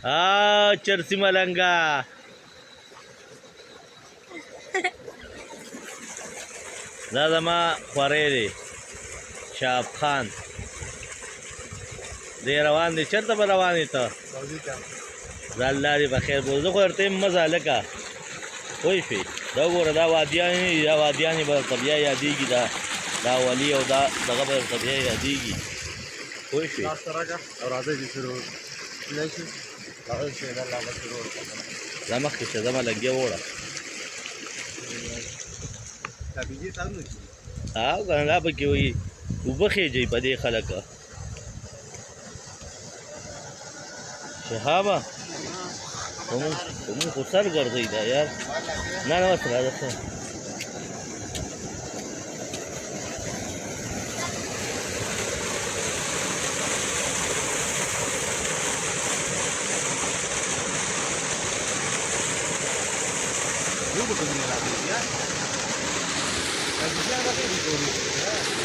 चरसी मलंगा دا زما خوری دی شهاب خان دی روان دی چرته به روان یې ته زه الله دې په خیر بول زه خو درته یم مه ځه هلکه پوه شوې دا وګوره دا وادیانې دي دا وادیانې به درته بیا یادېږي دا ولي او دا دغه به درته بیا یادېږي پوه شوې دا مخکې شه زما لګیا وړه او که نه دا پکې وي اوبه خېجئ په دې خلکه شهابه په مونږ خو سر ګرځئ دا یار نه نه بس راځه ښه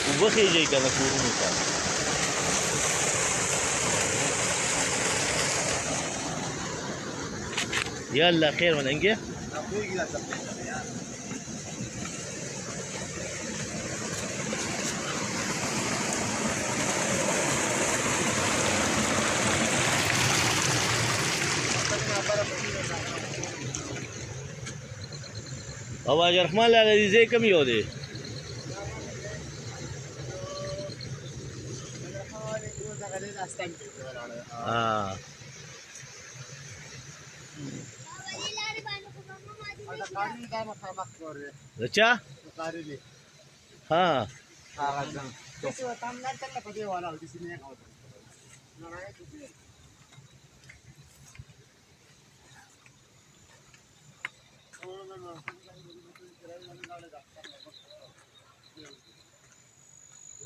اوبه خېجئ که نه کورونو ته یا الله خیر وننګې او اجرخمان لاله دې ځای کوم یو دی अच्छा हाँ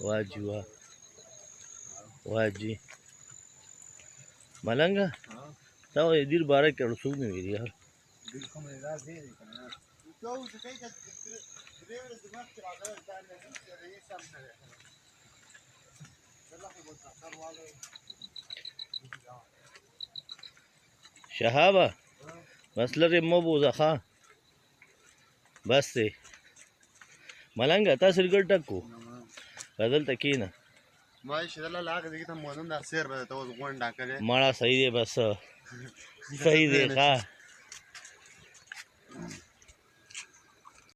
वाजी वाह वाजी मलंगा तो ये दिल बारह के रसूल में मेरी यार शहाबा मसलर मबूजा खा बस से मलंगा था सिरगट को बदल तकीना माड़ा सही है बस सही देखा